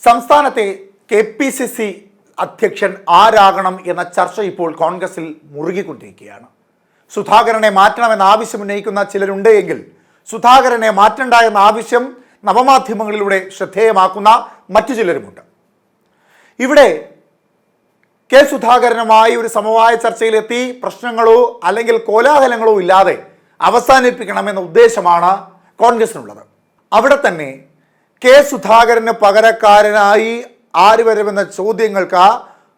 സംസ്ഥാനത്തെ KPCC അധ്യക്ഷൻ ആരാകണം എന്ന ചർച്ച ഇപ്പോൾ കോൺഗ്രസിൽ മുറുകിക്കൊണ്ടിരിക്കുകയാണ്. സുധാകരനെ മാറ്റണമെന്ന ആവശ്യം ഉന്നയിക്കുന്ന ചിലരുണ്ട് എങ്കിൽ സുധാകരനെ മാറ്റണ്ട എന്ന ആവശ്യം നവമാധ്യമങ്ങളിലൂടെ ശ്രദ്ധേയമാക്കുന്ന മറ്റു ചിലരുമുണ്ട്. ഇവിടെ കെ സുധാകരനുമായി ഒരു സമവായ ചർച്ചയിലെത്തി പ്രശ്നങ്ങളോ അല്ലെങ്കിൽ കോലാഹലങ്ങളോ ഇല്ലാതെ അവസാനിപ്പിക്കണമെന്ന ഉദ്ദേശമാണ് കോൺഗ്രസിനുള്ളത്. അവിടെ തന്നെ കെ സുധാകരന് പകരക്കാരനായി ആര് വരുമെന്ന ചോദ്യങ്ങൾക്ക്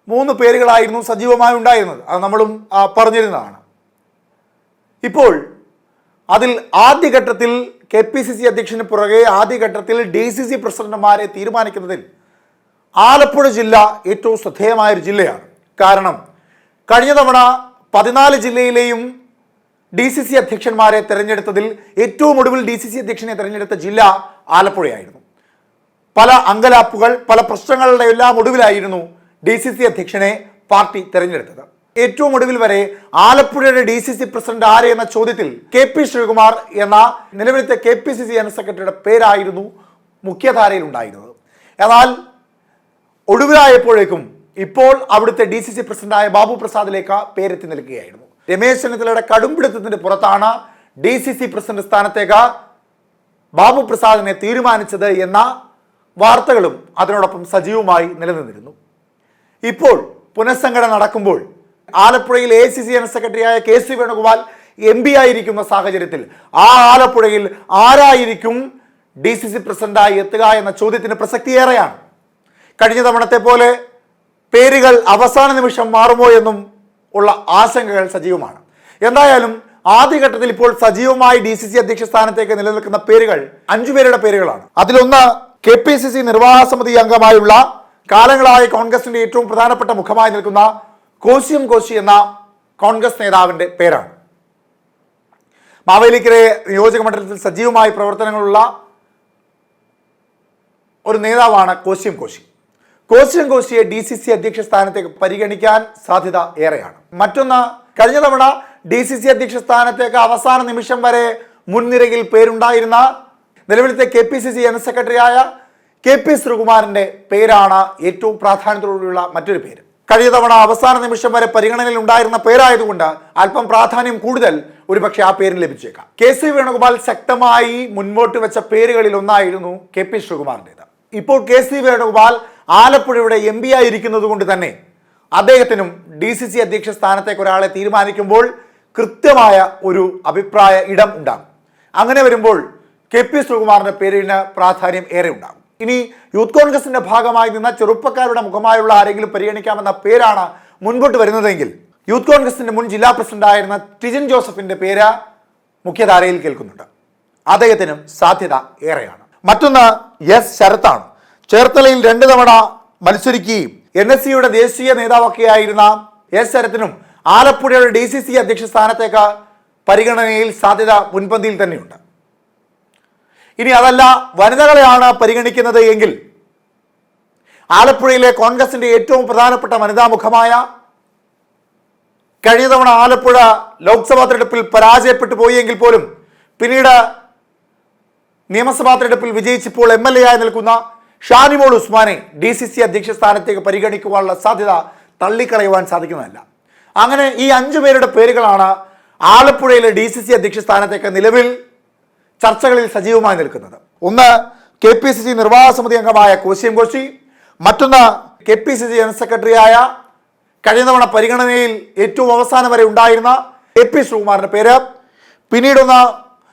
3 പേരുകളായിരുന്നു സജീവമായി ഉണ്ടായിരുന്നത്. അത് നമ്മളും പറഞ്ഞിരുന്നതാണ്. ഇപ്പോൾ അതിൽ ആദ്യഘട്ടത്തിൽ KPCC അധ്യക്ഷന് പുറകെ ആദ്യഘട്ടത്തിൽ DCC പ്രസിഡന്റുമാരെ തീരുമാനിക്കുന്നതിൽ ആലപ്പുഴ ജില്ല ഏറ്റവും ശ്രദ്ധേയമായൊരു ജില്ലയാണ്. കാരണം കഴിഞ്ഞ തവണ 14 ജില്ലയിലെയും DCC അധ്യക്ഷന്മാരെ തിരഞ്ഞെടുത്തതിൽ ഏറ്റവും ഒടുവിൽ DCC അധ്യക്ഷനെ തിരഞ്ഞെടുത്ത ജില്ല ആലപ്പുഴയായിരുന്നു. പല അങ്കലാപ്പുകൾ, പല പ്രശ്നങ്ങളുടെ എല്ലാം ഒടുവിലായിരുന്നു DCC അധ്യക്ഷനെ പാർട്ടി തിരഞ്ഞെടുത്തത്. ഏറ്റവും ഒടുവിൽ വരെ ആലപ്പുഴയുടെ DCC പ്രസിഡന്റ് ആര് എന്ന ചോദ്യത്തിൽ KP ശ്രീകുമാർ എന്ന നിലവിലത്തെ KPCC ജനറൽ സെക്രട്ടറിയുടെ പേരായിരുന്നു മുഖ്യധാരയിൽ ഉണ്ടായിരുന്നത്. എന്നാൽ ഒടുവിലായപ്പോഴേക്കും ഇപ്പോൾ അവിടുത്തെ DCC പ്രസിഡന്റായ ബാബു പ്രസാദിലേക്ക് പേരെത്തി നിൽക്കുകയായിരുന്നു. രമേശ് ചെന്നിത്തലയുടെ കടുംപിടുത്തത്തിന്റെ പുറത്താണ് DCC പ്രസിഡന്റ് സ്ഥാനത്തേക്ക് ബാബു പ്രസാദിനെ തീരുമാനിച്ചത് എന്ന വാർത്തകളും അതിനോടൊപ്പം സജീവമായി നിലനിന്നിരുന്നു. ഇപ്പോൾ പുനഃസംഘടന നടക്കുമ്പോൾ ആലപ്പുഴയിൽ ACC ജനറൽ സെക്രട്ടറിയായ KC വേണുഗോപാൽ MP ആയിരിക്കുന്ന സാഹചര്യത്തിൽ ആ ആലപ്പുഴയിൽ ആരായിരിക്കും DCC പ്രസിഡന്റായി എത്തുക എന്ന ചോദ്യത്തിന് പ്രസക്തിയേറെയാണ്. കഴിഞ്ഞ തവണത്തെ പോലെ പേരുകൾ അവസാന നിമിഷം മാറുമോ എന്നും ഉള്ള ആശങ്കകൾ സജീവമാണ്. എന്തായാലും ആദ്യഘട്ടത്തിൽ ഇപ്പോൾ സജീവമായി DCC അധ്യക്ഷ സ്ഥാനത്തേക്ക് നിലനിൽക്കുന്ന പേരുകൾ 5 പേരുടെ പേരുകളാണ്. അതിലൊന്ന് KPCC നിർവാഹക സമിതി അംഗമായുള്ള കാലങ്ങളായി കോൺഗ്രസിന്റെ ഏറ്റവും പ്രധാനപ്പെട്ട മുഖമായി നിൽക്കുന്ന കോശി എന്ന കോൺഗ്രസ് നേതാവിന്റെ പേരാണ്. മാവേലിക്കര നിയോജക മണ്ഡലത്തിൽ സജീവമായി പ്രവർത്തനങ്ങളുള്ള ഒരു നേതാവാണ് കോശിയെ DCC അധ്യക്ഷ സ്ഥാനത്തേക്ക് പരിഗണിക്കാൻ സാധ്യത ഏറെയാണ്. മറ്റൊന്ന്, കഴിഞ്ഞ തവണ DCC അധ്യക്ഷ സ്ഥാനത്തേക്ക് അവസാന നിമിഷം വരെ മുൻനിരയിൽ പേരുണ്ടായിരുന്ന നിലവിലത്തെ KPCC ജനറൽ സെക്രട്ടറിയായ KP ശ്രീകുമാറിന്റെ പേരാണ് ഏറ്റവും പ്രാധാന്യത്തോടുള്ള മറ്റൊരു പേര്. കഴിഞ്ഞ തവണ അവസാന നിമിഷം വരെ പരിഗണനയിൽ ഉണ്ടായിരുന്ന പേരായതുകൊണ്ട് അല്പം പ്രാധാന്യം കൂടുതൽ ഒരുപക്ഷെ ആ പേരിന് ലഭിച്ചേക്കാം. KC വേണുഗോപാൽ ശക്തമായി മുൻപോട്ട് വെച്ച പേരുകളിൽ ഒന്നായിരുന്നു KP ശ്രീകുമാറിൻ്റെത്. ഇപ്പോൾ KC വേണുഗോപാൽ ആലപ്പുഴയുടെ MP ആയിരിക്കുന്നത് കൊണ്ട് തന്നെ അദ്ദേഹത്തിനും DCC അധ്യക്ഷ സ്ഥാനത്തേക്ക് ഒരാളെ തീരുമാനിക്കുമ്പോൾ കൃത്യമായ ഒരു അഭിപ്രായ ഇടം ഉണ്ടാകും. അങ്ങനെ വരുമ്പോൾ KP ശ്രീകുമാറിന്റെ പേരിന് പ്രാധാന്യം ഏറെ ഉണ്ടാകും. ഇനി യൂത്ത് കോൺഗ്രസിന്റെ ഭാഗമായി നിന്ന ചെറുപ്പക്കാരുടെ മുഖമായുള്ള ആരെങ്കിലും പരിഗണിക്കാമെന്ന പേരാണ് മുൻപോട്ട് വരുന്നതെങ്കിൽ യൂത്ത് കോൺഗ്രസിന്റെ മുൻ ജില്ലാ പ്രസിഡന്റായിരുന്ന ടിജിൻ ജോസഫിന്റെ പേര് മുഖ്യധാരയിൽ കേൾക്കുന്നുണ്ട്. അദ്ദേഹത്തിനും സാധ്യത ഏറെയാണ്. മറ്റൊന്ന് S ശരത്താണ്. ചേർത്തലയിൽ 2 തവണ മത്സരിക്കുകയും NSCയുടെ ദേശീയ നേതാവൊക്കെയായിരുന്ന S ശരത്തിനും ആലപ്പുഴയുടെ DCC അധ്യക്ഷ സ്ഥാനത്തേക്ക് പരിഗണനയിൽ സാധ്യത മുൻപന്തിയിൽ തന്നെയുണ്ട്. ഇനി അതല്ല, വനിതകളെയാണ് പരിഗണിക്കുന്നത് എങ്കിൽ ആലപ്പുഴയിലെ കോൺഗ്രസിന്റെ ഏറ്റവും പ്രധാനപ്പെട്ട വനിതാ മുഖമായ കഴിഞ്ഞ തവണ ആലപ്പുഴ ലോക്സഭാ തെരഞ്ഞെടുപ്പിൽ പരാജയപ്പെട്ടു പോയി എങ്കിൽ പോലും പിന്നീട് നിയമസഭാ തെരഞ്ഞെടുപ്പിൽ വിജയിച്ചപ്പോൾ MLA ആയി നിൽക്കുന്ന ഷാനിമോൾ ഉസ്മാനെ DCC അധ്യക്ഷ സ്ഥാനത്തേക്ക് പരിഗണിക്കുവാനുള്ള സാധ്യത തള്ളിക്കളയുവാൻ സാധിക്കുന്നതല്ല. അങ്ങനെ ഈ 5 പേരുടെ പേരുകളാണ് ആലപ്പുഴയിലെ DCC അധ്യക്ഷ സ്ഥാനത്തേക്ക് നിലവിൽ ചർച്ചകളിൽ സജീവമായി നിൽക്കുന്നത്. ഒന്ന്, KPCC നിർവാഹക സമിതി അംഗമായ കോശി, മറ്റൊന്ന് KPCC ജനറൽ സെക്രട്ടറിയായ കഴിഞ്ഞ തവണ പരിഗണനയിൽ ഏറ്റവും അവസാനം വരെ ഉണ്ടായിരുന്ന KP ശ്രീകുമാറിന്റെ പേര്, പിന്നീടൊന്ന്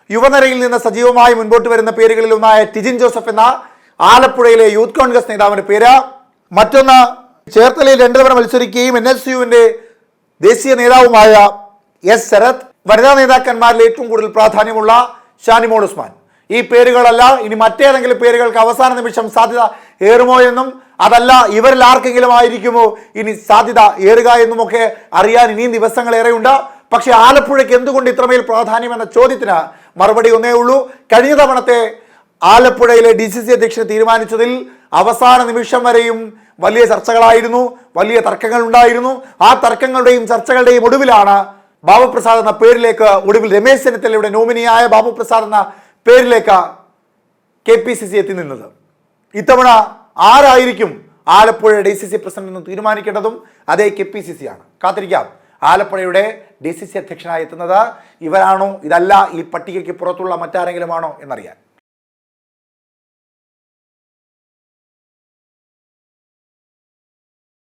യുവനിരയിൽ നിന്ന് സജീവമായി മുൻപോട്ട് വരുന്ന പേരുകളിൽ ഒന്നായ ടിജിൻ ജോസഫ് എന്ന ആലപ്പുഴയിലെ യൂത്ത് കോൺഗ്രസ് നേതാവിന്റെ പേര്, മറ്റൊന്ന് ചേർത്തലയിൽ 2 തവണ മത്സരിക്കുകയും NSCUവിന്റെ ദേശീയ നേതാവുമായ S ശരത്, വനിതാ നേതാക്കന്മാരിൽ ഏറ്റവും കൂടുതൽ പ്രാധാന്യമുള്ള ഷാനിമോൾ ഉസ്മാൻ. ഈ പേരുകളല്ല, ഇനി മറ്റേതെങ്കിലും പേരുകൾക്ക് അവസാന നിമിഷം സാധ്യത ഏറുമോ എന്നും അതല്ല ഇവരിൽ ആർക്കെങ്കിലും ആയിരിക്കുമോ ഇനി സാധ്യത ഏറുക എന്നുമൊക്കെ അറിയാൻ ഇനിയും ദിവസങ്ങൾ ഏറെയുണ്ട്. പക്ഷേ ആലപ്പുഴയ്ക്ക് എന്തുകൊണ്ട് ഇത്രമേൽ പ്രാധാന്യം എന്ന ചോദ്യത്തിന് മറുപടി ഒന്നേ ഉള്ളൂ. കഴിഞ്ഞ തവണത്തെ ആലപ്പുഴയിലെ DCC അധ്യക്ഷനെ തീരുമാനിച്ചതിൽ അവസാന നിമിഷം വരെയും വലിയ ചർച്ചകളായിരുന്നു, വലിയ തർക്കങ്ങൾ ഉണ്ടായിരുന്നു. ആ തർക്കങ്ങളുടെയും ചർച്ചകളുടെയും ഒടുവിലാണ് ബാബു പ്രസാദ് എന്ന പേരിലേക്ക്, ഒടുവിൽ രമേശ് ചെന്നിത്തലയുടെ നോമിനിയായ ബാബു പ്രസാദ് എന്ന പേരിലേക്ക് KPCC എത്തി നിന്നത്. ഇത്തവണ ആരായിരിക്കും ആലപ്പുഴ DCC പ്രസിഡന്റ് എന്ന് തീരുമാനിക്കേണ്ടതും അതേ KPCC ആണ്. കാത്തിരിക്കാം. ആലപ്പുഴയുടെ DCC അധ്യക്ഷനായി എത്തുന്നത് ഇവരാണോ, ഇതല്ല ഈ പട്ടികയ്ക്ക് പുറത്തുള്ള മറ്റാരെങ്കിലും ആണോ എന്നറിയാൻ.